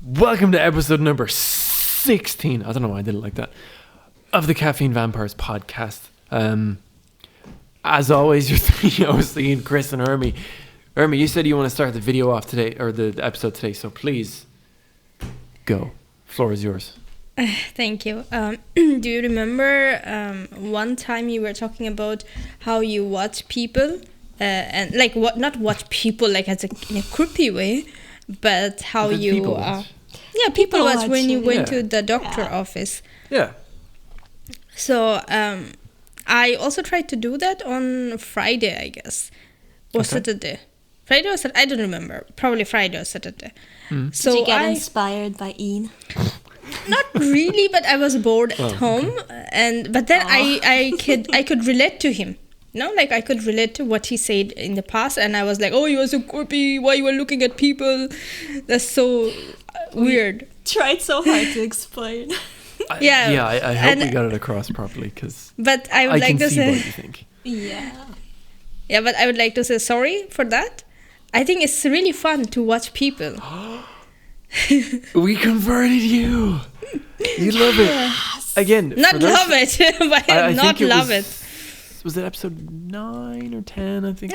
Welcome to episode number 16. I don't know why I did it like that. Of the Caffeine Vampires Podcast. As always, your three hosts, Ian, Khrys, and Urmi. Urmi, you said you want to start the video off today, or the episode today, so please go. Floor is yours. Thank you. Do you remember one time you were talking about how you watch people and like not watch people like in a creepy way, but how you people watch. People watch when you went to the doctor office. Yeah. So I also tried to do that on Friday, I guess, or Saturday. Friday or Saturday? I don't remember. Probably Friday or Saturday. So did you get inspired by Ian? Not really, but I was bored at home, but then I could relate to him. Like I could relate to what he said in the past, and I was like, "Oh, you were so creepy. Why you were looking at people? That's so weird." Tried so hard to explain. I hope we got it across properly, but I would like to see say what you think. Yeah, but I would like to say sorry for that. I think it's really fun to watch people. We converted you. You love it. Again. Not love it, but I not love it. Was it episode 9 or 10? I think.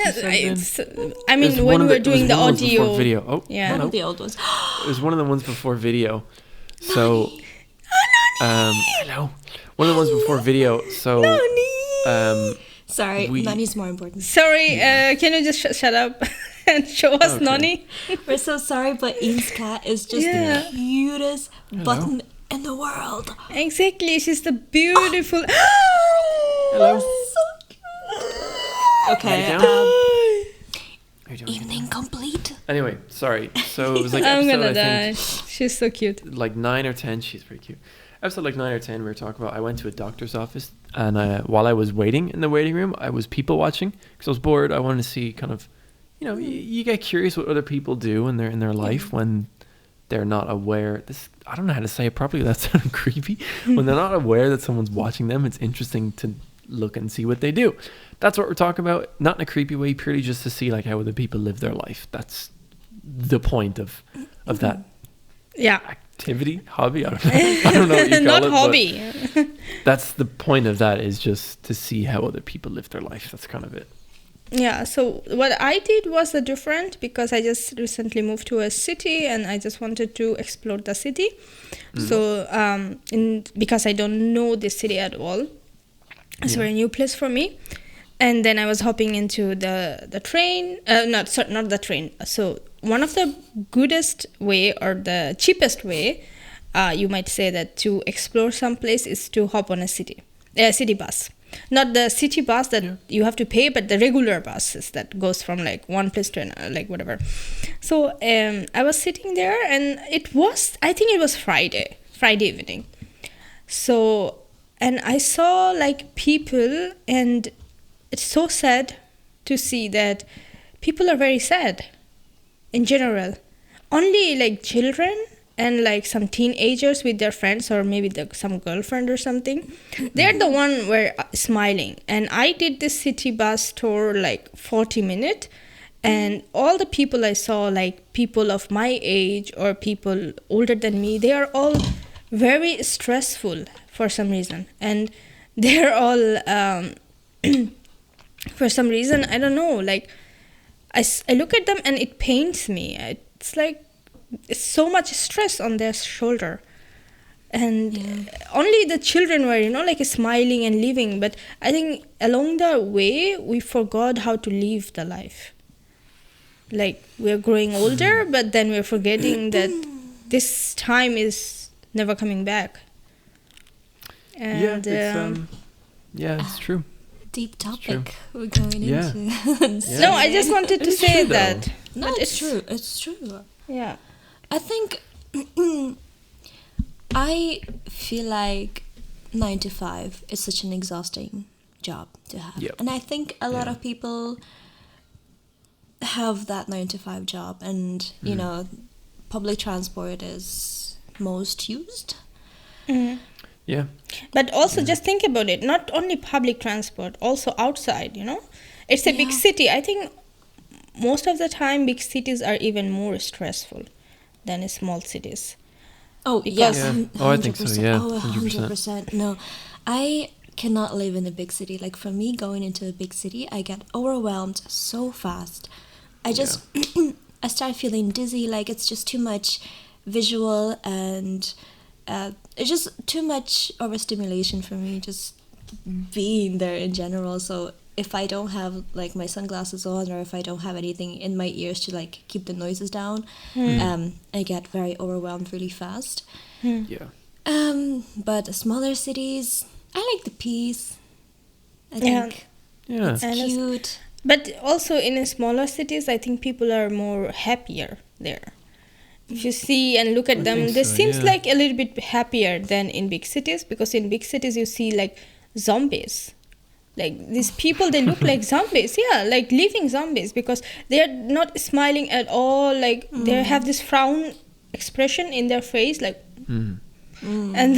I mean, when we were doing the audio video. Oh, yeah, one of the old ones. It was one of the ones before video. So, hello. One of the ones before video. So, sorry, Nani's more important. Sorry, can you just shut up and show us Nani? We're so sorry, but Ian's cat is just the cutest button in the world. Exactly, she's the beautiful. Hello. So cute. Okay. Evening complete. Anyway, sorry. So it was like I'm episode, gonna die. She's so cute. Like 9 or 10. She's pretty cute. Episode like 9 or 10, we were talking about. I went to a doctor's office, and while I was waiting in the waiting room, I was people watching because I was bored. I wanted to see kind of, you get curious what other people do in their life when they're not aware. I don't know how to say it properly. That sounded creepy. When they're not aware that someone's watching them, it's interesting to look and see what they do. That's what we're talking about. Not in a creepy way, purely just to see like how other people live their life. That's the point of that. Yeah. Activity, hobby. I don't know what you call not it. Hobby. That's the point of that, is just to see how other people live their life. That's kind of it. Yeah, so what I did was different because I just recently moved to a city and I just wanted to explore the city. So because I don't know this city at all, it's a very new place for me. And then I was hopping into the train, not the train. So one of the goodest way or the cheapest way, you might say that to explore some place is to hop on a city bus. Not the city bus that you have to pay, but the regular buses that goes from like one place to another, like whatever. So I was sitting there, and I think it was Friday evening. So, and I saw like people, and it's so sad to see that people are very sad in general. Only like children and like some teenagers with their friends, or maybe some girlfriend or something, they're the one were smiling. And I did this city bus tour like 40 minutes, and all the people I saw, like people of my age or people older than me, they are all very stressful for some reason, and they're all for some reason, I don't know, like I look at them and it pains me. It's like it's so much stress on their shoulder, and only the children were like smiling and living. But I think along the way we forgot how to live the life. Like we're growing older, but then we're forgetting that this time is never coming back. And it's true. Deep topic we're going into. No, I just wanted to say that. No, it's true. It's true. Yeah. I think I feel like 9 to 5 is such an exhausting job to have. Yep. And I think a lot of people have that 9 to 5 job, and public transport is most used. Yeah. But also just think about it, not only public transport, also outside, It's a big city. I think most of the time big cities are even more stressful than in small cities. Oh, Because- yes. Yeah. Oh, I think so, yeah, 100%. 100%. No, I cannot live in a big city. Like, for me, going into a big city, I get overwhelmed so fast. I just, I start feeling dizzy. Like, it's just too much visual, and it's just too much overstimulation for me, just being there in general. So if I don't have like my sunglasses on, or if I don't have anything in my ears to like keep the noises down, I get very overwhelmed really fast. Yeah. But smaller cities, I like the peace. I Yeah. think Yeah. it's And it's- cute. But also in smaller cities, I think people are more happier there. If you see and look at them, think they so, seems yeah. like a little bit happier than in big cities, because in big cities you see like zombies. Like these people, they look like zombies. Yeah, like living zombies, because they are not smiling at all. Like they have this frown expression in their face, like. Mm. And then,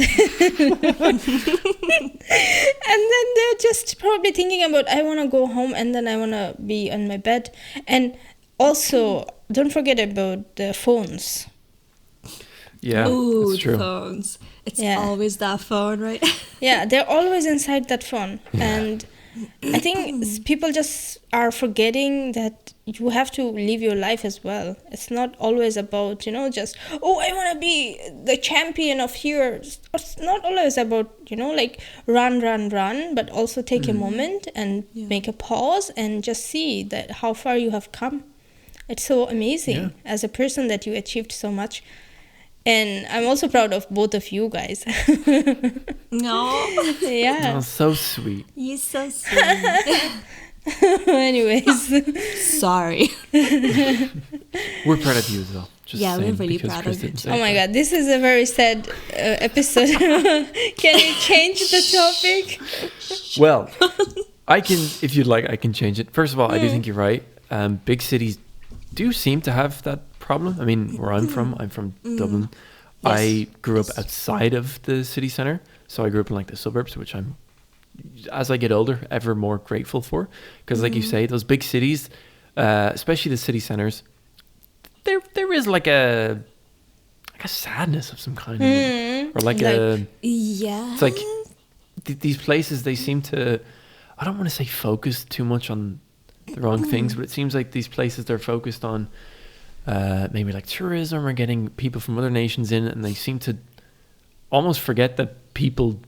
and then they're just probably thinking about, I want to go home and then I want to be on my bed. And also, don't forget about the phones. Yeah. Ooh, That's true. the phones. It's Yeah. always that phone, right? Yeah, they're always inside that phone. And I think people just are forgetting that you have to live your life as well. It's not always about, just, oh, I want to be the champion of here. It's not always about, like run, but also take a moment and make a pause and just see that how far you have come. It's so amazing as a person that you achieved so much. And I'm also proud of both of you guys. No, Yeah. Oh, so sweet. you're so sweet. Anyways. Sorry. We're proud of you as well. Just Yeah, we're saying, really because proud Chris of you didn't too. say Oh my that. god, this is a very sad episode. Can you change the topic? Well, I can, if you'd like, I can change it. First of all, I do think you're right. Big cities do seem to have that problem. I mean, where I'm from Dublin. Yes. I grew up outside of the city centre. So I grew up in like the suburbs, which I'm, as I get older, ever more grateful for. Because like you say, those big cities, especially the city centres, there is like a sadness of some kind. in them. Or like a... Yeah. It's like these places, they seem to, I don't want to say focus too much on the wrong things, but it seems like these places, they're focused on maybe like tourism or getting people from other nations in, and they seem to almost forget that people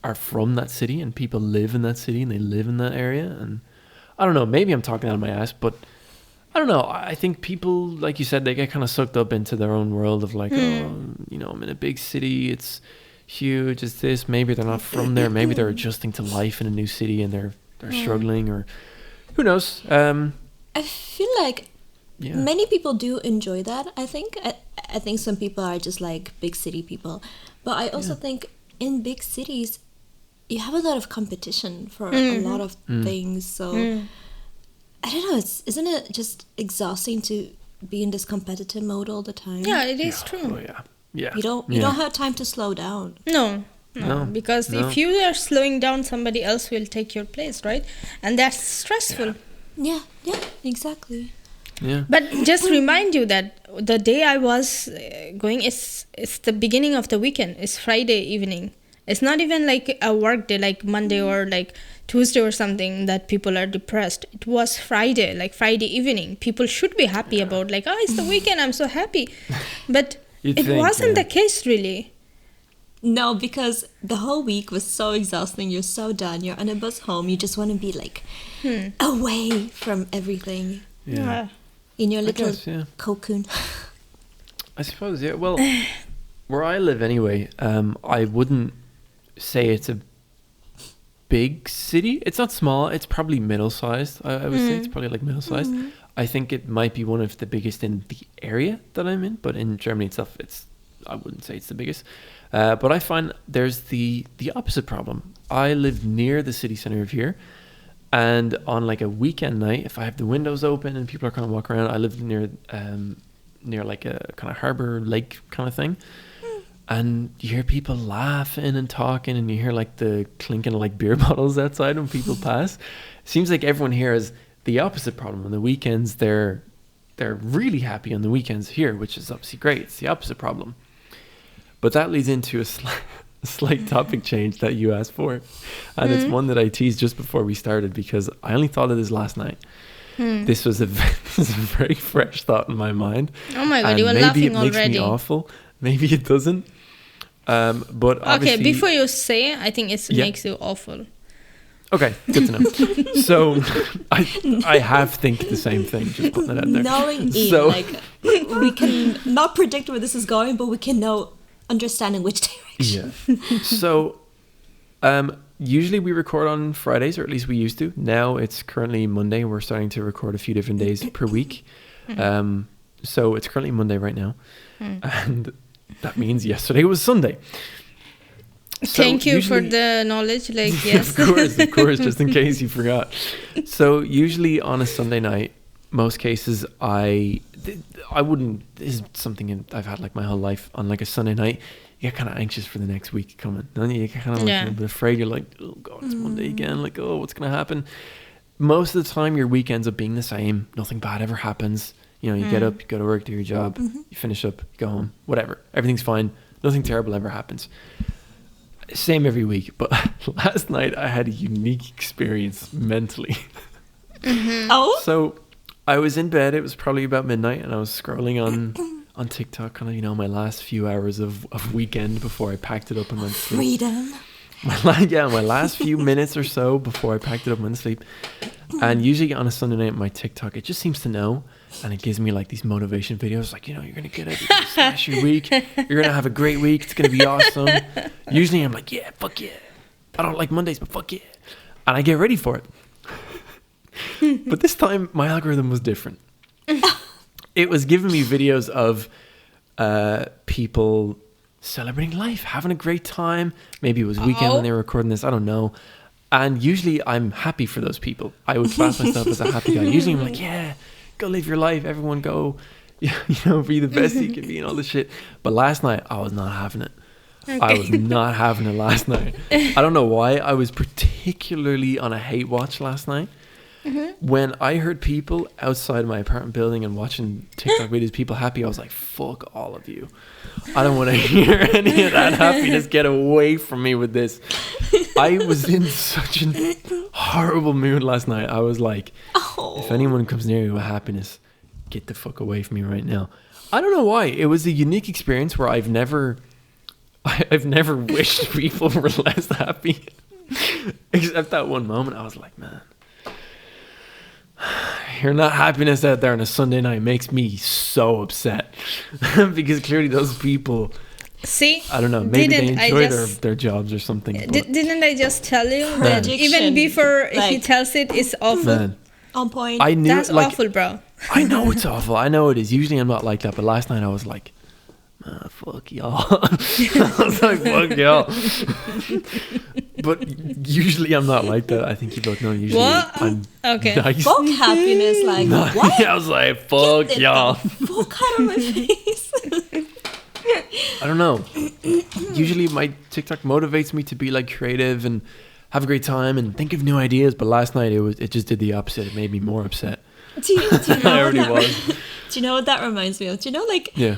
are from that city and people live in that city and they live in that area. And I don't know, maybe I'm talking out of my ass, but I don't know. I think people, like you said, they get kind of sucked up into their own world of like, oh, I'm in a big city, it's huge, it's this. Maybe they're not from there. Maybe they're adjusting to life in a new city and they're struggling, or who knows. I feel like Yeah. many people do enjoy that. I think some people are just like big city people, but I also think in big cities you have a lot of competition for a lot of things. So I don't know. Isn't it just exhausting to be in this competitive mode all the time? Yeah, it is Oh true. yeah, yeah. You don't have time to slow down. No, No, because no. if you are slowing down, somebody else will take your place, right? And that's stressful. Yeah, exactly. Yeah. But just remind you that the day I was going, it's the beginning of the weekend. It's Friday evening. It's not even like a work day like Monday or like Tuesday or something that people are depressed. It was Friday, like Friday evening. People should be happy about like, oh, it's the weekend, I'm so happy. But You'd it think, wasn't yeah. the case really. No, because the whole week was so exhausting. You're so done. You're on a bus home. You just want to be like away from everything Yeah. in your I little guess, yeah. cocoon. I suppose, yeah. Well, where I live anyway, I wouldn't say it's a big city. It's not small. It's probably middle-sized. I would say it's probably like middle-sized. I think it might be one of the biggest in the area that I'm in, but in Germany itself, I wouldn't say it's the biggest. But I find there's the opposite problem. I live near the city center of here, and on like a weekend night, if I have the windows open and people are kind of walking around, I live near like a kind of harbor lake kind of thing, and you hear people laughing and talking, and you hear like the clinking of like beer bottles outside when people pass. Seems like everyone here has the opposite problem. On the weekends, they're they're really happy on the weekends here, which is obviously great. It's the opposite problem. But that leads into a slight topic change that you asked for. And it's one that I teased just before we started because I only thought of this last night. This was a very fresh thought in my mind. Oh my God, you were laughing already. Maybe it makes me awful. Maybe it doesn't. But obviously... Okay, before you say, I think it makes you awful. Okay, good to know. So I have think the same thing, just putting it out there. Knowing Ian, like, we can not predict where this is going, but we can know, understanding which direction. Yeah. So usually we record on Fridays, or at least we used to. Now it's currently Monday. We're starting to record a few different days per week. So it's currently Monday right now. And that means yesterday was Sunday. So thank you for the knowledge. Like, yes. Of course, just in case you forgot. So usually on a Sunday night, most cases I wouldn't, this is something I've had like my whole life. On like a Sunday night, you get kind of anxious for the next week coming. And you get kind of like a little bit afraid. You're like, oh God, it's Monday again. Like, oh, what's going to happen? Most of the time your week ends up being the same. Nothing bad ever happens. You know, you get up, you go to work, do your job, you finish up, you go home, whatever. Everything's fine. Nothing terrible ever happens. Same every week. But last night I had a unique experience mentally. Oh? So I was in bed. It was probably about midnight, and I was scrolling on TikTok, kind of, you know, my last few hours of weekend before I packed it up and went to sleep. Freedom. My last few minutes or so before I packed it up and went to sleep. And usually on a Sunday night, my TikTok, it just seems to know, and it gives me like these motivation videos, like, you know, you're gonna get it, you're gonna smash your week, you're gonna have a great week, it's gonna be awesome. Usually I'm like, yeah, fuck yeah. I don't like Mondays, but fuck yeah. And I get ready for it. But this time my algorithm was different. It was giving me videos of people celebrating life, having a great time. Maybe it was weekend when they were recording this, I don't know. And usually I'm happy for those people. I would class myself as a happy guy. Usually I'm like, yeah, go live your life. Everyone go, you know, be the best you can be and all this shit. But last night I was not having it. Okay. I was not having it last night. I don't know why. I was particularly on a hate watch last night. When I heard people outside my apartment building and watching TikTok videos, people happy, I was like, fuck all of you. I don't want to hear any of that happiness. Get away from me with this. I was in such a horrible mood last night. I was like, if anyone comes near you with happiness, get the fuck away from me right now. I don't know why. It was a unique experience where I've never wished people were less happy. Except that one moment, I was like, man, hearing that happiness out there on a Sunday night makes me so upset. Because clearly those people, see, I don't know, maybe they enjoy their jobs or something. Didn't I just tell you that even before he tells it, it's awful? Man, on point. I knew, that's like, awful, bro. I know it's awful. I know it is. Usually I'm not like that, but last night I was like, fuck y'all. I was like, fuck y'all. But usually I'm not like that. I think you both know. Usually I'm nice. Fuck happiness, like, what? I was like, fuck y'all. Fuck out of my face. I don't know. Usually my TikTok motivates me to be like creative and have a great time and think of new ideas. But last night it just did the opposite. It made me more upset. Do you know I already was. Do you know what that reminds me of? Do you know, like, yeah.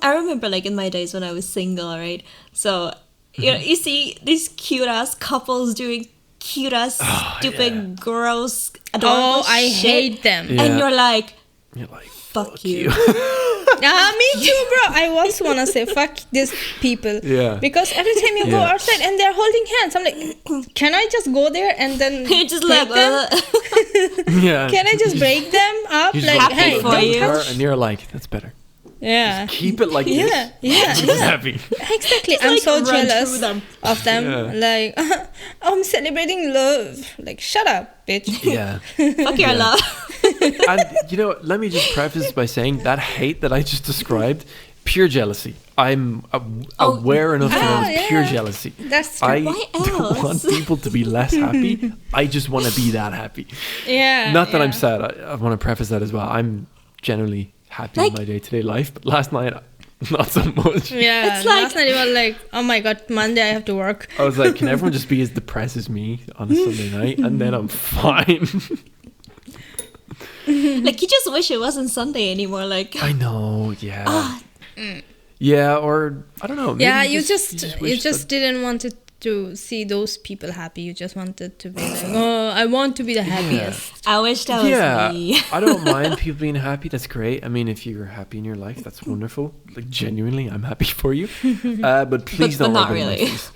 I remember, like, in my days when I was single, right? So, you know, you see these cute-ass couples doing cute-ass, stupid, gross, adorable shit. I hate them. Yeah. And you're like, fuck you. Me too, bro. I also want to say, fuck these people. Yeah. Because every time you go outside and they're holding hands, I'm like, can I just go there and then you just break them? Yeah. Can I just break them up? You're like, hey, for you. And you're like, that's better. Yeah. Just keep it like this. Yeah. Happy. Exactly. I'm like so jealous of them. Yeah. Like, I'm celebrating love. Like, shut up, bitch. Yeah. Fuck your love. And, you know, let me just preface by saying that hate that I just described, pure jealousy. I'm aware enough to know it's pure jealousy. That's true. I Why don't want people to be less happy. I just want to be that happy. Yeah. Not that I'm sad. I want to preface that as well. I'm generally happy in my day-to-day life, but last night not so much. Yeah, it's like, last night you were like, oh my god, Monday I have to work. I was like, can everyone just be as depressed as me on a Sunday night and then I'm fine? Like, you just wish it wasn't Sunday anymore. Like, I know, yeah. Yeah, or I don't know. Maybe Yeah, you you wish just didn't want it to see those people happy. You just wanted to be like, oh, I want to be the happiest. I wish that was me. I don't mind people being happy. That's great. I mean, if you're happy in your life, that's wonderful. Like, genuinely, I'm happy for you. But please don't not rub it really. in my face.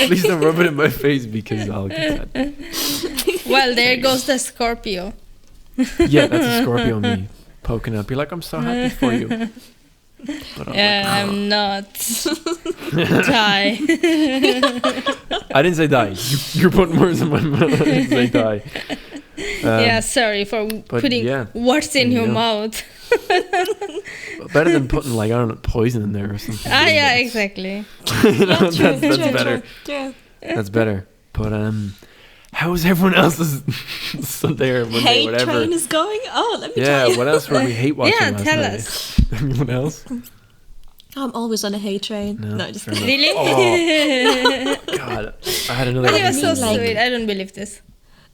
Please don't rub it in my face because I'll get sad. Well, there goes the Scorpio. Yeah, that's a Scorpio me poking up. You're like, I'm so happy for you. But I'm not. Die. I didn't say die. You're putting words in my mouth. I didn't say die. Yeah, sorry for putting words in your mouth. Better than putting, like, I don't know, poison in there or something. Yeah, exactly. That's better. True. That's better. But how's everyone else's Sunday or Monday, Hate whatever? train is going on. Let me tell you. What else were we hate watching last tell night? us. Anyone else? I'm always on a hate train. No, just fair enough. Really? Oh, God. I had another But it was so like- sweet. I don't believe this.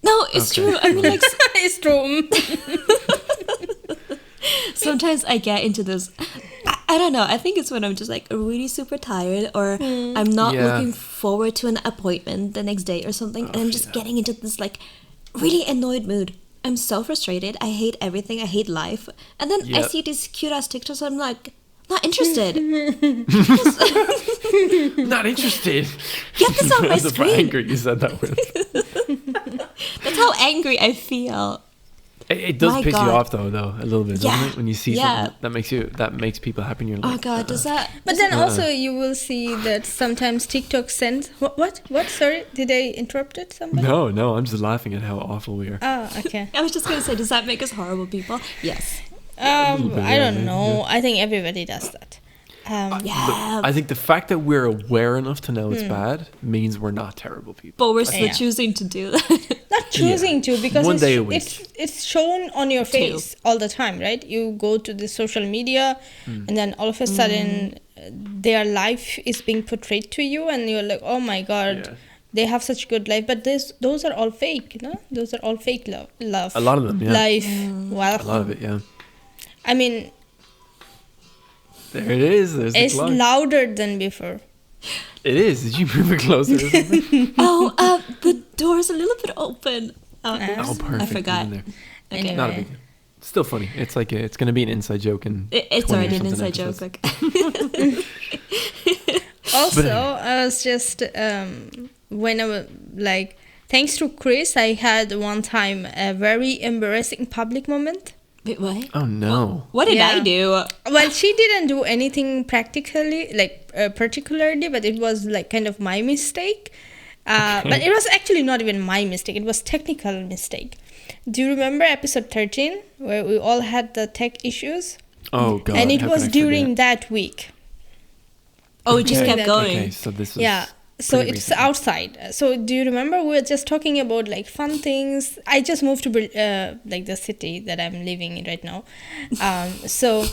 No, it's Okay. true. I mean, like, It's true. sometimes I get into this. I don't know. I think it's when I'm just like really super tired, or I'm not Yeah. looking forward to an appointment the next day or something, and I'm just getting into this like really annoyed mood. I'm so frustrated. I hate everything. I hate life. And then I Yep. see these cute ass TikToks. I'm like, not interested. Not interested. Get this on my That's how screen. angry you said that with. That's how angry I feel. It does My piss you God. off though, a little bit, doesn't Yeah. it? When you see Yeah. something that makes people happy in your life. Oh God, does that? But then also you will see that sometimes TikTok sends... What? Sorry, did I interrupt it? Somebody? No, I'm just laughing at how awful we are. Oh, okay. I was just gonna say, does that make us horrible people? Yes. little bit, I yeah, don't know. yeah. I think everybody does that. Yeah. I think the fact that we're aware enough to know it's bad means we're not terrible people. But we're still Yeah. choosing to do that. Not choosing to, because One day a week. it's shown on your face all the time, right? You go to the social media and then all of a sudden their life is being portrayed to you and you're like, oh my God, Yeah. they have such good life. But those are all fake, no? Those are all fake love. A lot of them, yeah. Life, well, A lot of it, yeah. I mean, There it is. There's the it's clock. louder than before. It is. Did you move it closer or something? The door's a little bit open. Oh, perfect. I forgot. In there. Okay. Anyway. Not a big deal. Still funny. It's like it's going to be an inside joke in It's 20 or already an something inside joke. episodes. Like, Also, anyway. I was just when I was like, thanks to Chris, I had one time a very embarrassing public moment. wait, what? Oh no. What did I Yeah. do? Well, she didn't do anything practically, like particularly, but it was like kind of my mistake. But it was actually not even my mistake. It was technical mistake. Do you remember episode 13 where we all had the tech issues? Oh god. And it how was could I during forget? that week. Oh, it just Okay. kept Okay, going. Okay, so this was Yeah. So pretty it's recent. outside. So do you remember we were just talking about like fun things? I just moved to like the city that I'm living in right now. So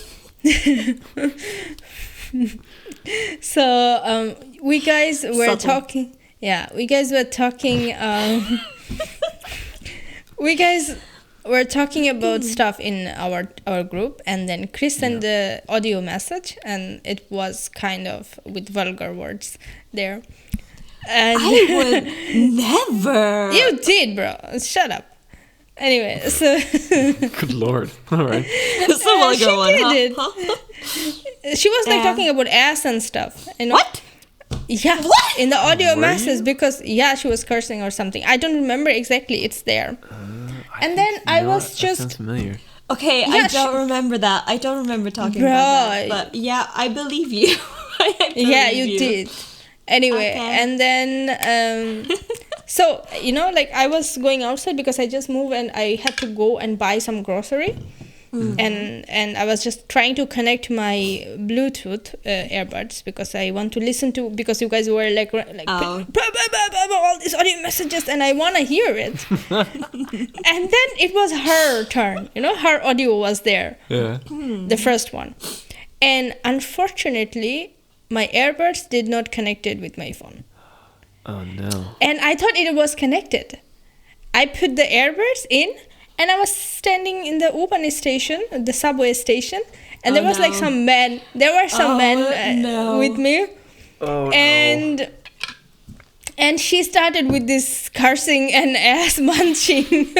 we guys were Subtle. talking. Yeah, we guys were talking. We guys were talking about stuff in our group, and then Chris sent the audio message, and it was kind of with vulgar words there. And I would never. you did, bro. Shut up. Anyway, so Good lord. All right. It's the vulgar she one, huh? did it. Huh? she was like Yeah. talking about ass and stuff. You know? What? Yeah. What? In the audio Were message, you? because she was cursing or something. I don't remember exactly. It's there. And then I was That just sounds familiar. Okay, Yeah, I don't remember that. I don't remember talking about that. Bro. But yeah, I believe you. I yeah, believe you did. Anyway, Okay. and then so like I was going outside because I just moved and I had to go and buy some grocery. And I was just trying to connect my Bluetooth earbuds because I want to listen to, because you guys were like Oh. all these audio messages and I want to hear it. And then it was her turn, her audio was there, Yeah. the first one. And unfortunately, my earbuds did not connect it with my phone. Oh no. And I thought it was connected. I put the earbuds in, and I was standing in the U-Bahn station, the subway station, and there was like some men. There were some men with me, and she started with this cursing and ass munching.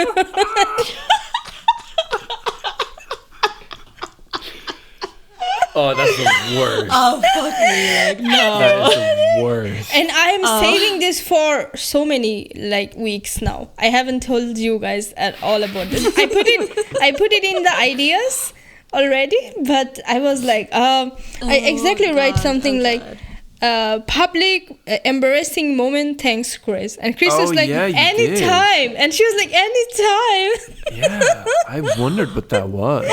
Oh, that's the worst. Oh, fuck me. No. That is the worst. And I am saving this for so many weeks now. I haven't told you guys at all about this. I put it in the ideas already, but I was like, I write something public embarrassing moment, thanks Khrys. And Khrys was like, anytime. And she was like, anytime. Yeah, I wondered what that was.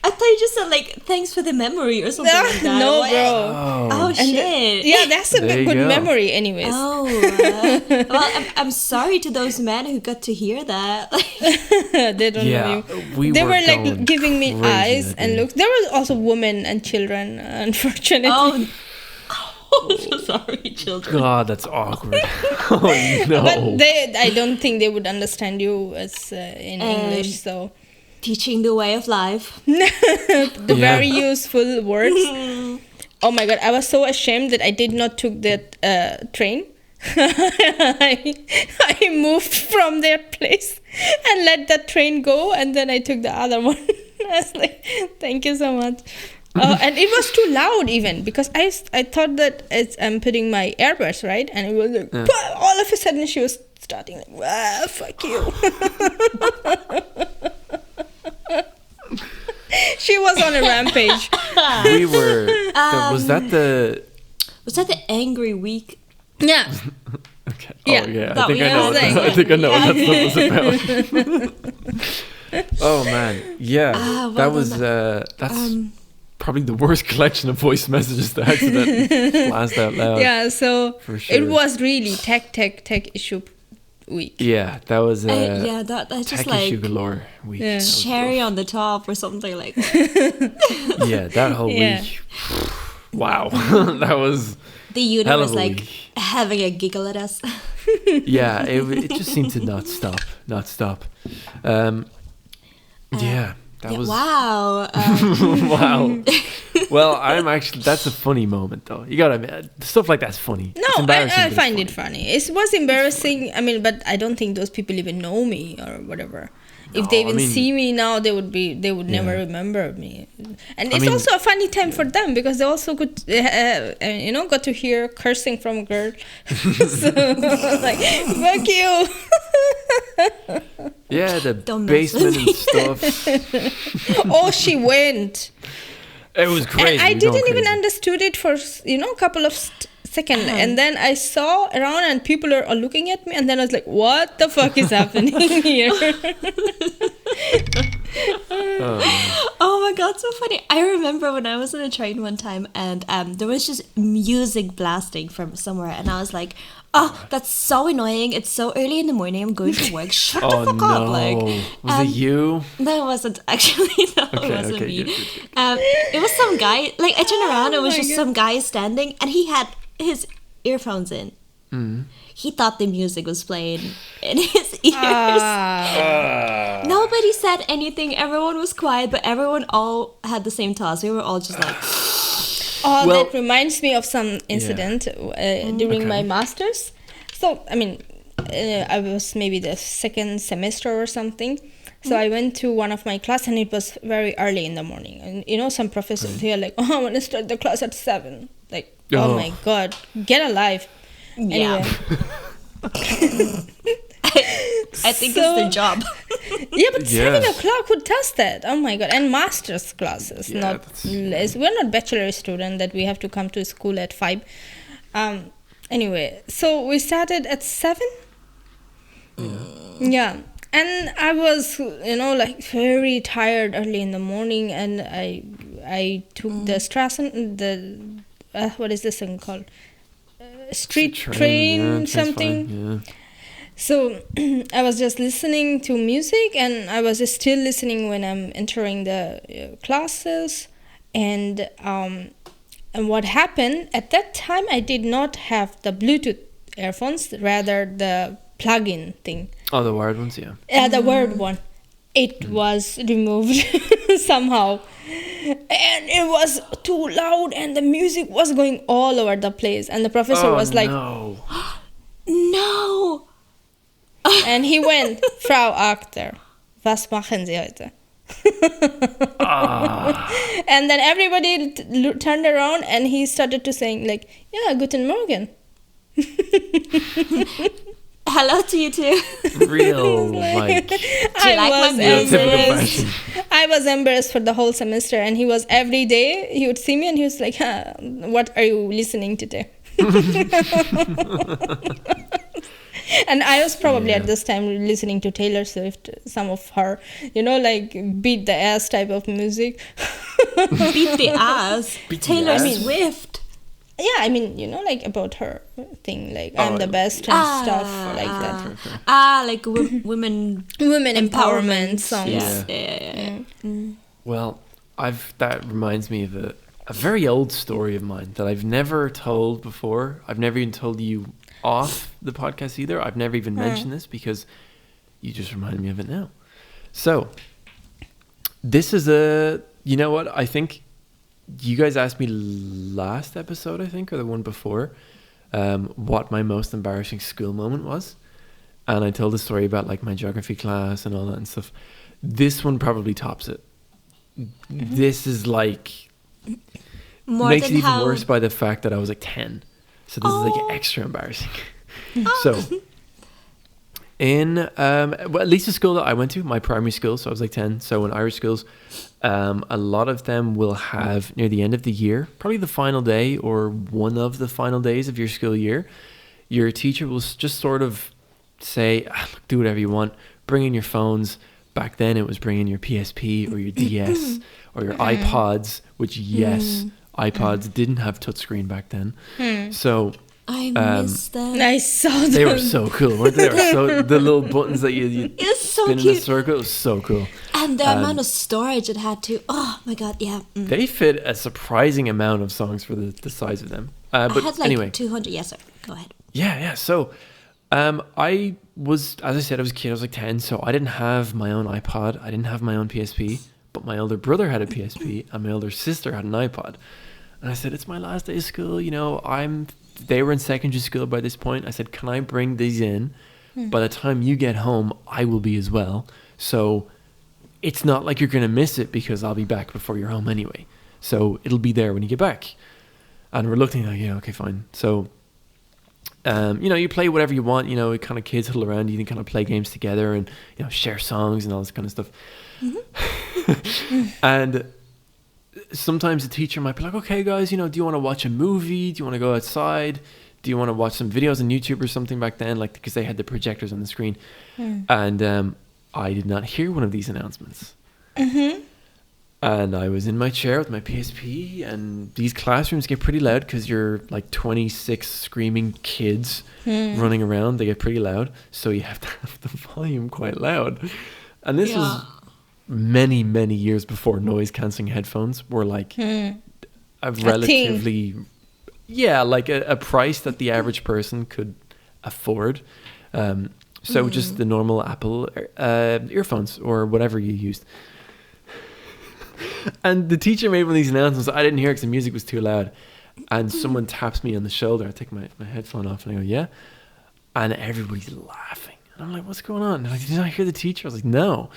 I thought you just said thanks for the memory or something like that. No, bro. Oh shit. That's a good memory anyways. Oh. Well, I'm sorry to those men who got to hear that. They don't know you. They were giving me eyes and looks. There was also women and children, unfortunately. Oh, so sorry, children. God, that's awkward. Oh no. But I don't think they would understand you as in English, so. Teaching the way of life. Very useful words. Oh my god, I was so ashamed that I did not took that train. I moved from their place and let that train go, and then I took the other one. I was like, thank you so much. And it was too loud even, because I thought that I'm putting my earbuds, right? And it was like, all of a sudden she was starting like, fuck you. She was on a rampage. We were. Was that the angry week? Yeah. Okay. Yeah. Oh yeah. I think I know. I think I know what that stuff was about. Oh man. Yeah. That was. That's probably the worst collection of voice messages to accidentally blast out loud. Yeah. So for sure. it was really tech issue week. Yeah, that was that's just issue galore week. Yeah. Cherry on the top or something like that. Yeah, that whole week. Wow. That was the universe having a giggle at us. Yeah, it just seemed to not stop. Yeah, that was wow. Wow. Well, that's a funny moment though. You gotta admit, stuff like that's funny. No, I find it funny. It was embarrassing. I mean, but I don't think those people even know me or whatever. If they even see me now, they would never remember me. And it's also a funny time for them, because they also could, got to hear cursing from a girl. So, like, fuck you. Yeah, the basement and stuff. Oh, she went. It was crazy. And I didn't even understood it for, a couple of seconds. And then I saw around and people are looking at me. And then I was like, what the fuck is happening here? Oh my god, so funny. I remember when I was on a train one time and there was just music blasting from somewhere. And I was like, oh, that's so annoying. It's so early in the morning. I'm going to work. Shut the fuck up. Was it you? No, it wasn't. Actually, no, it wasn't me. Good. It was some guy. Like, I turned around, it was just some guy standing, and he had his earphones in. Mm. He thought the music was playing in his ears. Nobody said anything. Everyone was quiet, but everyone all had the same thoughts. We were all just like... That reminds me of some incident during my master's. So, I mean, I was maybe the second semester or something. So I went to one of my class, and it was very early in the morning. And, some professors, they are like, I want to start the class at 7. Like, oh my God, get alive. Yeah. Anyway. I think it's their job. Yeah, but 7 o'clock, who does that? Oh my God. And master's classes, not less. We're not bachelor student that we have to come to school at 5. Anyway, so we started at 7. Yeah. And I was, very tired early in the morning, and I took the Strassen, what is this thing called? Street train something. Yeah. So I was just listening to music, and I was still listening when I'm entering the classes. And what happened at that time, I did not have the Bluetooth earphones, rather the plug-in thing. Oh, the wired ones, yeah. The wired one. It was removed somehow. And it was too loud and the music was going all over the place. And the professor was like... No. No! And he went, Frau Achter, was machen Sie heute? And then everybody turned around and he started to saying like, yeah, guten Morgen. Hello to you too. Real, like... Do you like my embarrassed. I was embarrassed for the whole semester, and he was every day, he would see me and he was like, what are you listening today? And I was probably at this time listening to Taylor Swift, some of her, like beat the ass type of music. Beat the ass? Taylor Swift? Yeah, I mean, like about her thing, like I'm the best and stuff like that. Like women empowerment songs. Yeah. Well, that reminds me of a very old story of mine that I've never told before. I've never even told you off the podcast either. I've never even mentioned this because you just reminded me of it now. So, this is you know what? I think you guys asked me last episode, I think, or the one before, what my most embarrassing school moment was. And I told a story about like my geography class and all that and stuff. This one probably tops it. Mm-hmm. This is like... makes it even worse by the fact that I was like 10. So this is like extra embarrassing. So, in at least the school that I went to, my primary school, so I was like 10. So in Irish schools, a lot of them will have near the end of the year, probably the final day or one of the final days of your school year, your teacher will just sort of say, look, do whatever you want, bring in your phones. Back then it was bring in your PSP or your DS or your iPods, which iPods didn't have touchscreen back then. So I miss them. I saw them. They were so cool, weren't they? The little buttons that you so spin cute. in a circle. It was so cool. And the amount of storage it had to. Oh my god, yeah. They fit a surprising amount of songs for the size of them. But I had like anyway, 200. Yes, sir. Go ahead. Yeah. So I was, as I said, I was a kid. I was like 10, so I didn't have my own iPod. I didn't have my own PSP. But my older brother had a PSP and my older sister had an iPod. And I said, it's my last day of school. They were in secondary school by this point. I said, can I bring these in? By the time you get home, I will be as well. So it's not like you're going to miss it because I'll be back before you're home anyway. So it'll be there when you get back. And we're looking like, yeah, okay, fine. So, you play whatever you want. Kind of kids huddle around. You can kind of play games together and, share songs and all this kind of stuff. And sometimes the teacher might be like, okay, guys, do you want to watch a movie? Do you want to go outside? Do you want to watch some videos on YouTube or something back then? Like, because they had the projectors on the screen. And I did not hear one of these announcements. And I was in my chair with my PSP, and these classrooms get pretty loud because you're like 26 screaming kids running around. They get pretty loud. So you have to have the volume quite loud. And this was many, many years before noise cancelling headphones were like a relatively, like a price that the average person could afford. So just the normal Apple earphones or whatever you used. And the teacher made one of these announcements. I didn't hear it because the music was too loud. And someone taps me on the shoulder. I take my headphone off and I go, yeah. And everybody's laughing. And I'm like, what's going on? And they're like, did you not hear the teacher? I was like, no.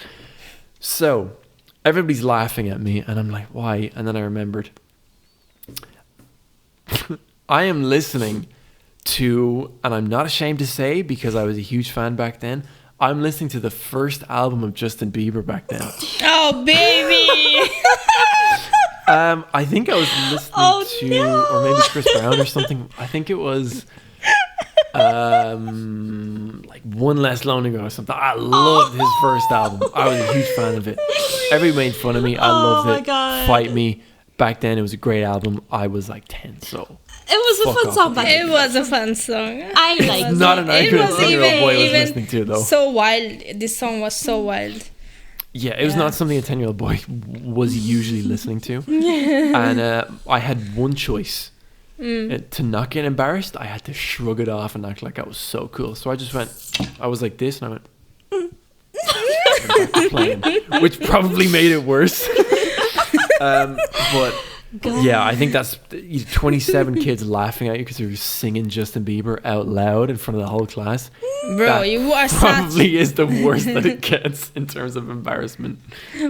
So everybody's laughing at me. And I'm like, why? And then I remembered. I am listening to, and I'm not ashamed to say because I was a huge fan back then, I'm listening to the first album of Justin Bieber back then. Oh, baby! I think I was listening to, or maybe Chris Brown or something. I think it was like One Less Long Ago or something. I loved his first album. I was a huge fan of it. Everybody made fun of me. I loved it. God. Fight Me. Back then, it was a great album. I was like 10, so... It was a fun song back then. It was a fun song. I liked it. Not an icon 10-year-old boy was listening to, though. So wild. This song was so wild. Yeah, it was not something a 10-year-old boy was usually listening to. And I had one choice. to not get embarrassed, I had to shrug it off and act like I was so cool. So I just went, I was like this, and I went, back to playing, which probably made it worse. But yeah, I think that's 27 kids laughing at you because you're singing Justin Bieber out loud in front of the whole class. Bro, That you are probably is the worst that it gets in terms of embarrassment.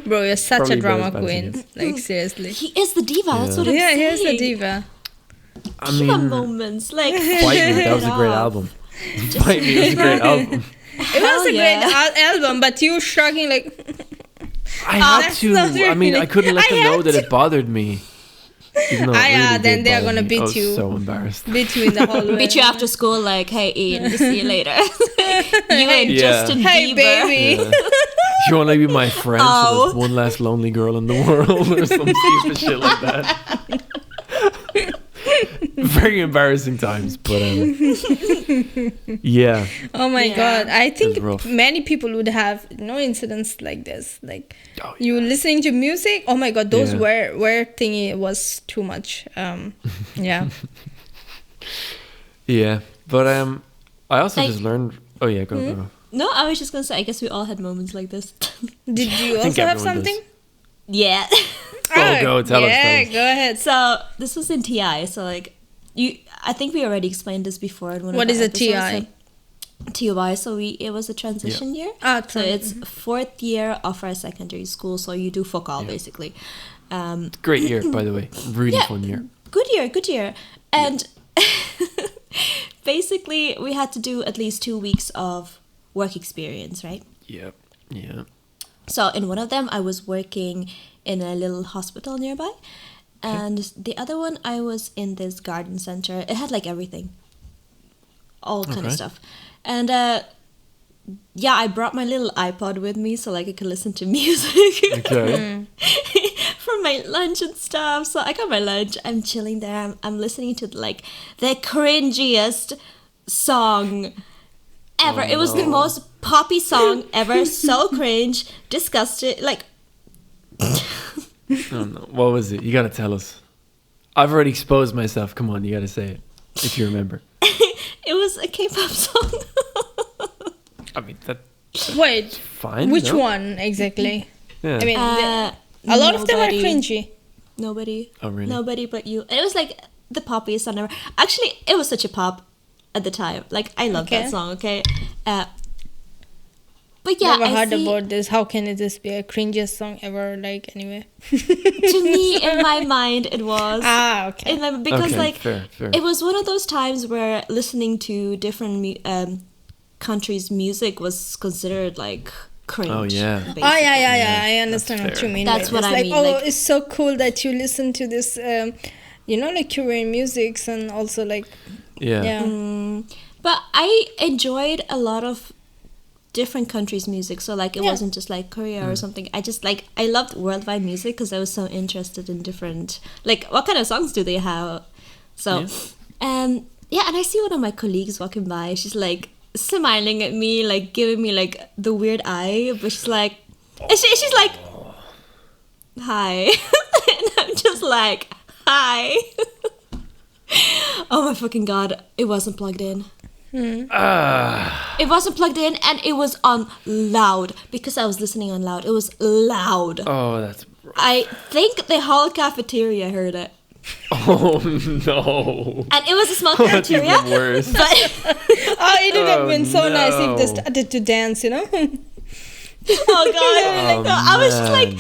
Bro, you're such Probably a drama about as bad as queen. Like, seriously. He is the diva. That's what I'm Yeah, saying. he is the diva. I Diva mean, moments. Like, Fight Me, that was a great album. Fight Me was a great album. It was a great album, but you shrugging like... I had that's to. not I mean, I really- couldn't let I them know had that to. it bothered me. Even though it really then did they're bother gonna me. beat I was you. so embarrassed. Beat you in the hallway. beat you after school, like, hey, Ian, see you later. You ain't Yeah. Justin Hey, Bieber. baby. Yeah. You want to be my friend? So Oh. there's one less lonely girl in the world, or some stupid shit like that. Very embarrassing times, but yeah. Oh my Yeah. god. I think rough. many people would have no incidents like this. Like Oh, you listening to music. Oh my god, those Yeah. weird thingy was too much. Yeah. Yeah, but I also Like- just learned. Oh yeah, go. No, I was just gonna say, I guess we all had moments like this. Did you I think also have everyone something? does. Yeah. Go, tell us, Yeah, tell us. go ahead. So this was in TI. So like, I think we already explained this before. In one What of is our a TI? episodes. TY. So it was a transition year. So it's fourth year of our secondary school. So you do fuck all basically. Great year, by the way. Really fun year. Good year. And basically, we had to do at least 2 weeks of work experience, right? Yep. Yeah. So in one of them, I was working in a little hospital nearby. And the other one, I was in this garden center. It had like everything. All kind of Okay. stuff. And yeah, I brought my little iPod with me so like I could listen to music. Okay. From my lunch and stuff. So I got my lunch. I'm chilling there. I'm listening to like the cringiest song ever. It was the most poppy song ever. So cringe, disgusted. Like, Oh no. What was it? You gotta tell us. I've already exposed myself. Come on, you gotta say it if you remember. it was a K-pop song. I mean, that's Wait, fine. which no? one exactly? Yeah. I mean, a lot of them are Nobody. cringy. Nobody. Oh, really? Nobody but you. And it was like the poppiest song ever. Actually, it was such a pop at the time. Like, I loved Okay. that song, okay? But yeah, Never I heard see, about this. How can this be a cringiest song ever? Like anyway. to me, in my mind, it was. Okay. Because, Okay, like, fair. it was one of those times where listening to different countries' music was considered, like, cringe. Oh, yeah. basically. Oh yeah. I understand That's what fair. you mean. That's by what this. I like, mean, Oh, like- it's so cool that you listen to this. Like Korean musics and also like Yeah. But I enjoyed a lot of different countries' music. So, like, it Yeah. wasn't just, like, Korea or something. I just, like, I loved worldwide music because I was so interested in different, like, what kind of songs do they have? So, and I see one of my colleagues walking by. She's, like, smiling at me, like, giving me, like, the weird eye. But she's, like, and she's like, hi. And I'm just like, hi. Oh, my fucking God. It wasn't plugged in. It wasn't plugged in and it was on loud because I was listening on loud. It was loud. Oh, that's. I think the whole cafeteria heard it. Oh no. And it was a small That's cafeteria. even worse. But it would have been so nice if they no. started to dance, oh God. No, I was man.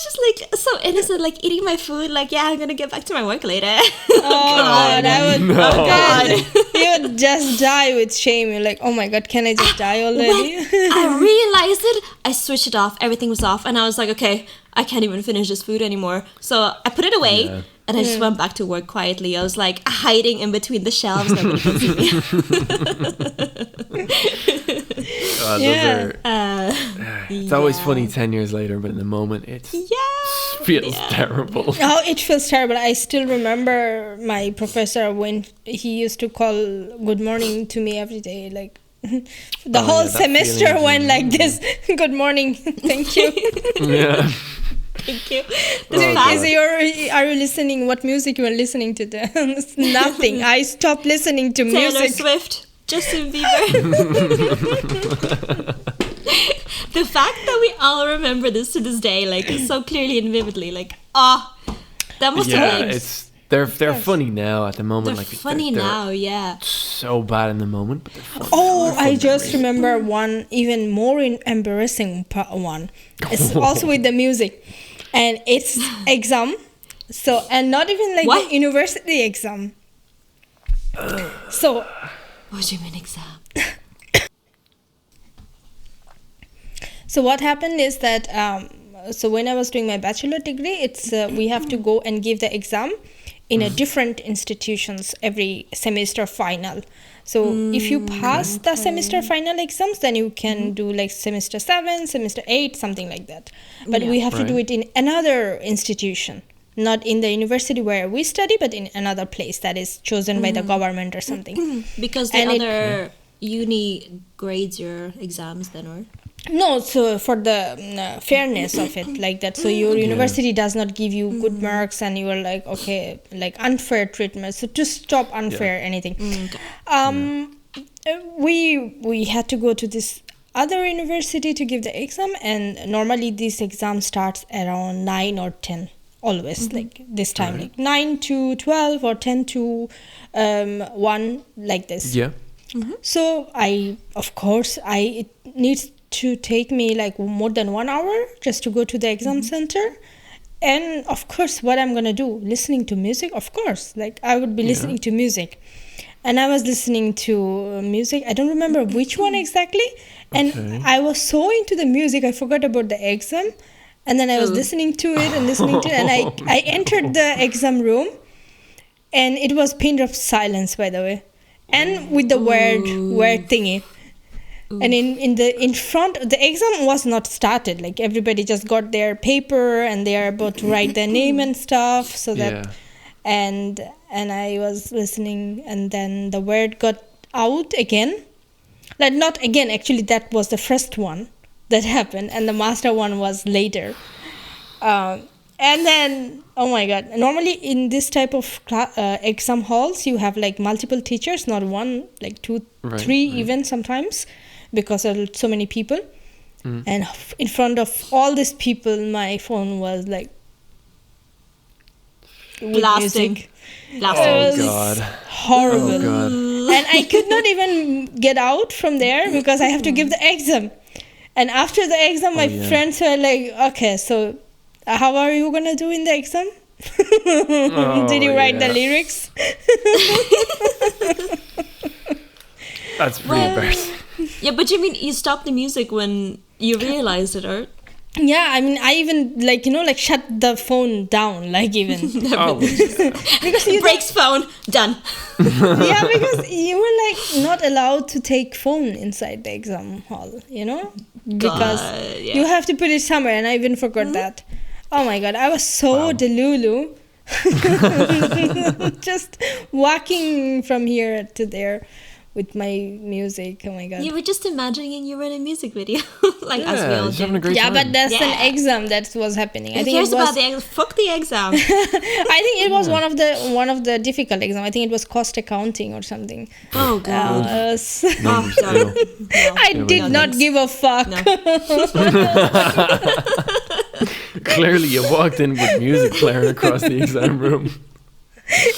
just like so innocent, like eating my food, like, yeah, I'm gonna get back to my work later. Oh God, I would. No. Oh God, you would just die with shame. You're like, oh my God, can I just die already? I realized it. I switched it off. Everything was off, and I was like, okay, I can't even finish this food anymore. So I put it away, Yeah. and I just went back to work quietly. I was like hiding in between the shelves. Nobody could see me. Yeah. It's always funny 10 years later, but in the moment it feels terrible. Oh, it feels terrible. I still remember my professor when he used to call good morning to me every day. Like the whole that semester feeling. went like this. Good morning. Thank you. Yeah. Thank you. Are you listening? What music you are listening to? Nothing. I stopped listening to Taylor music. Swift, Justin Bieber. The fact that we all remember this to this day, like so clearly and vividly, like that must have been. They're funny now at the moment. They're like funny now, yeah. So bad in the moment, but they're funny. Oh, I just remember one even more embarrassing one. It's also with the music, and it's exam. So, and not even like the university exam. So, what do you mean exam? So what happened is that so when I was doing my bachelor degree, it's we have to go and give the exam in a different institutions every semester final. So if you pass the semester final exams, then you can do like semester 7, semester 8, something like that. But we have to do it in another institution, not in the university where we study, but in another place that is chosen by the government or something. Because the other uni grades your exams then, or? No, so for the fairness of it, like that. So your university does not give you good marks, and you are like, okay, like unfair treatment. So to stop unfair anything, we had to go to this other university to give the exam, and normally this exam starts around 9 or 10. Always like this time, like 9 to 12 or 10 to 1, like this. Yeah. So it needs to take me like more than 1 hour just to go to the exam center. And of course, what I'm gonna do, listening to music, of course, like I would be listening to music. And I was listening to music, I don't remember which one exactly, and I was so into the music I forgot about the exam. And then I was listening to it and I entered the exam room, and it was pin drop silence, by the way, and with the word thingy. And in front, the exam was not started. Like everybody just got their paper and they are about to write their name and stuff. So that, and I was listening, and then the word got out again. Like not again, actually that was the first one that happened, and the master one was later. And then, oh my God, normally in this type of exam halls, you have like multiple teachers, not one, like 2, 3 even sometimes, because there are so many people. And in front of all these people, my phone was like blasting. Oh God. Horrible. Oh God. And I could not even get out from there because I have to give the exam. And after the exam, my friends were like, okay, so how are you going to do in the exam? Did you write the lyrics? That's pretty embarrassing. Yeah, but you mean you stopped the music when you realized it, or? Yeah, I mean, I even shut the phone down, like even. Because you breaks phone, done. Yeah, because you were like not allowed to take phone inside the exam hall, because you have to put it somewhere, and I even forgot that. Oh my God, I was so delulu. Just walking from here to there with my music. Oh my God. You were just imagining you were in a music video, like as we all do. Having a great time. But that's an exam that was happening. I think it was about fuck the exam. I think it was one of the difficult exam. I think it was cost accounting or something. Oh God. I did not give a fuck. No. Clearly, you walked in with music blaring across the exam room.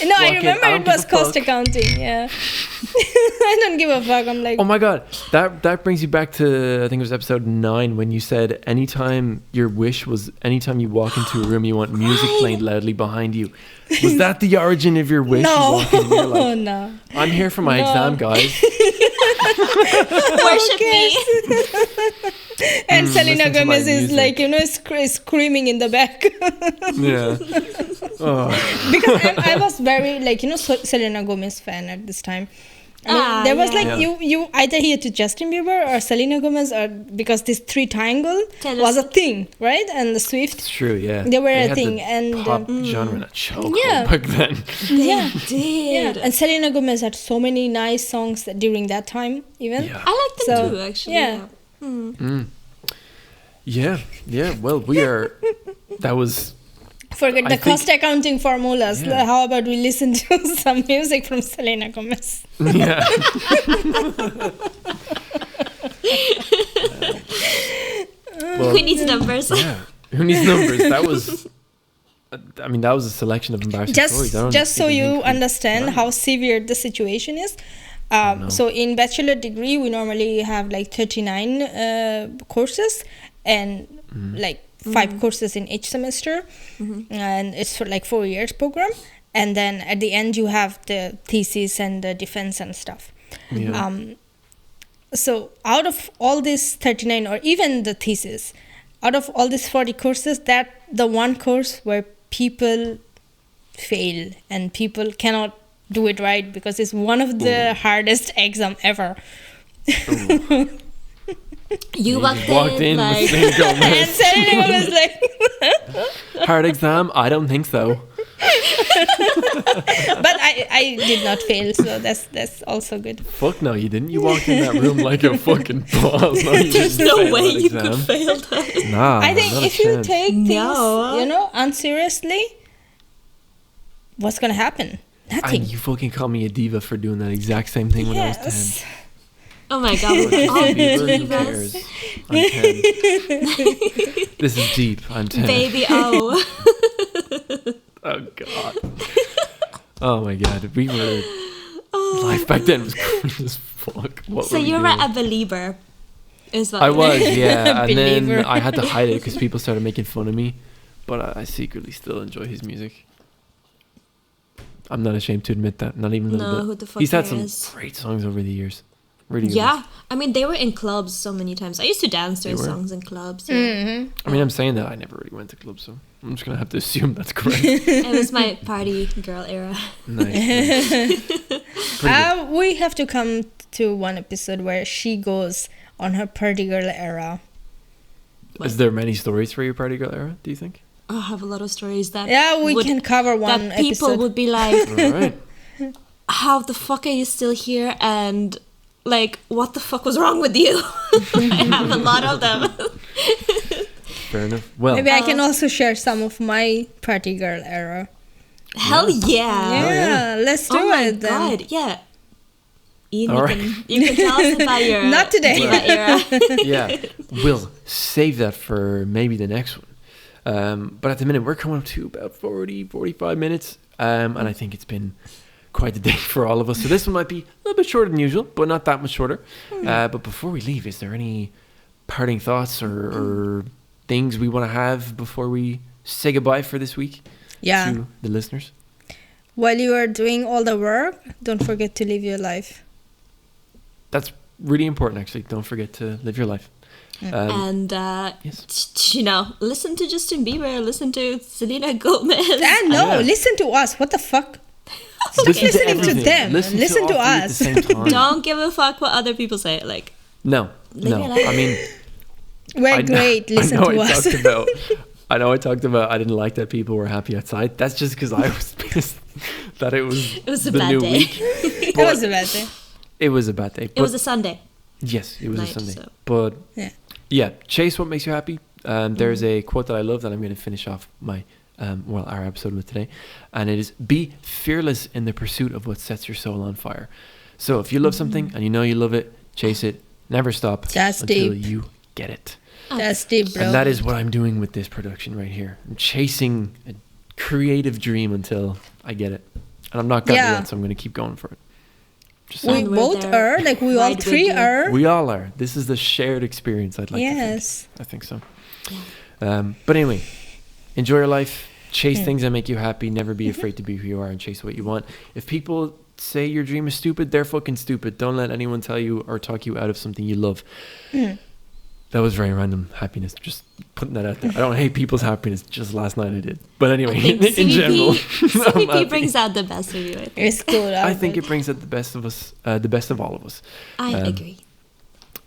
No, I remember it was cost accounting. Yeah. I don't give a fuck. I'm like, oh my God, that brings you back to, I think it was episode 9, when you said anytime you walk into a room, you want music playing loudly behind you. Was that the origin of your wish? No. Like, no. I'm here for my exam, guys. Worship me. And Selena Gomez is like, screaming in the back. Yeah. Oh. Because I was very Selena Gomez fan at this time. I mean, there was you either here to Justin Bieber or Selena Gomez, or because this 3 triangle was a thing, right? And the Swift. It's true, yeah. They were a thing, the and pop genre in a chokehold back then. They did. Yeah, and Selena Gomez had so many nice songs during that time, even. Yeah. I like them too, actually. Yeah. Yeah. Well, we are That was... Forget the cost accounting formulas. Yeah. How about we listen to some music from Selena Gomez? Yeah. Who needs numbers? Yeah. Who needs numbers? That was... I mean, that was a selection of embarrassing stories. Just so you understand how severe the situation is. So in bachelor degree, we normally have like 39 courses and like 5 courses in each semester. And it's for like 4 years program. And then at the end, you have the thesis and the defense and stuff. Yeah. So out of all these 39 or even the thesis, out of all these 40 courses, that the one course where people fail and people cannot do it right because it's one of the hardest exam ever. You walked in like, with Selena Gomez. And Selena was like, hard exam? I don't think so. but I did not fail, so that's also good. Fuck no, you didn't. You walked in that room like a fucking boss. No, There's no way you could fail that. Nah, I think not a if you chance. take things, No. unseriously, what's gonna happen? Nothing. And you fucking call me a diva for doing that exact same thing when I was 10. Oh my god, we're all Who cares? divas. I'm 10. This is deep. I'm 10. Baby, oh. Oh god. Oh my god. We were... Life back then was crazy as fuck. What So were we you were doing? a believer. Is what I you was, yeah. And then Believer. I had to hide it because people started making fun of me. But I secretly still enjoy his music. I'm not ashamed to admit that. Not even a little No, bit. who the fuck He's had some cares? great songs over the years. Really good Yeah, ones. I mean they were in clubs so many times. I used to dance to They his were? songs in clubs. Yeah. Mm-hmm. I mean, I'm saying that I never really went to clubs, so I'm just gonna have to assume that's correct. It was my party girl era. Nice. Pretty good. We have to come to one episode where she goes on her party girl era. Is there many stories for your party girl era, do you think? I have a lot of stories that Yeah, we can cover one that people episode. would be like, All right. how the fuck are you still here? And like, what the fuck was wrong with you? I have a lot of them. Fair enough. Well, Maybe I can also share some of my party girl era. Hell yeah. Yeah, let's do Oh my it then. god, yeah. Ian, All you, right. you can tell us about your Not today. diva era. yeah, we'll save that for maybe the next one. But at the minute, we're coming up to about 45 minutes. And I think it's been quite a day for all of us. So this one might be a little bit shorter than usual, but not that much shorter. But before we leave, is there any parting thoughts or things we want to have before we say goodbye for this week to the listeners? While you are doing all the work, don't forget to live your life. That's really important, actually. Don't forget to live your life. And, yes. you know, listen to Justin Bieber, listen to Selena Gomez. No, Yeah. listen to us. What the fuck? Stop Listen to listening to everything. them. Listen to all three at the us. same time. Don't give a fuck what other people say. Like, No. Live your life. I mean, We're great. Listen to us. I know I talked about I didn't like that people were happy outside. That's just because I was pissed that it was a the bad new day. week. It was a bad day. It was a bad day. it was a Sunday. yes, it was night, a Sunday. so. But Yeah. chase what makes you happy. There's a quote that I love that I'm going to finish off my our episode with today, and it is: be fearless in the pursuit of what sets your soul on fire. So if you love something and you know you love it, chase it. Never stop That's until deep. you get it. That's deep, bro. And that is what I'm doing with this production right here. I'm chasing a creative dream until I get it. And I'm not getting it yet, so I'm going to keep going for it. Just we saying. we're both there are. Like, we all right with three you. are. We all are. This is the shared experience, I'd like to think. Yes. I think so. But anyway, enjoy your life. Chase things that make you happy. Never be afraid to be who you are and chase what you want. If people say your dream is stupid, they're fucking stupid. Don't let anyone tell you or talk you out of something you love. That was very random happiness. Just putting that out there. I don't hate people's happiness. Just last night I did. But anyway, I think in general, I'm CVP happy. brings out the best of you, I think. It's cool. I think it brings out the best of us, the best of all of us. I agree.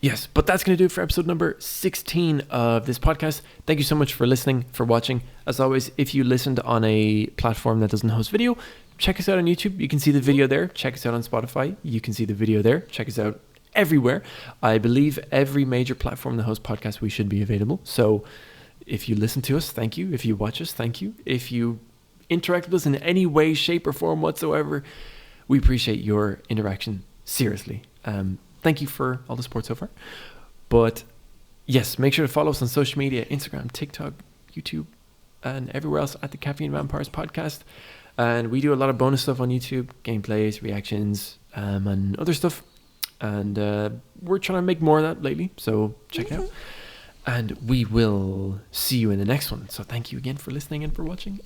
Yes, but that's going to do it for episode number 16 of this podcast. Thank you so much for listening, for watching. As always, if you listened on a platform that doesn't host video, check us out on YouTube. You can see the video there. Check us out on Spotify. You can see the video there. Check us out everywhere. I believe every major platform that hosts podcasts, we should be available. So If you listen to us, thank you. If you watch us, thank you. If you interact with us in any way, shape, or form whatsoever, we appreciate your interaction seriously. Thank you for all the support so far. But yes, make sure to follow us on social media, Instagram, TikTok, YouTube, and everywhere else at the Caffeine Vampires Podcast. And we do a lot of bonus stuff on YouTube, gameplays, reactions, and other stuff. And we're trying to make more of that lately, so check it out. And we will see you in the next one. So thank you again for listening and for watching.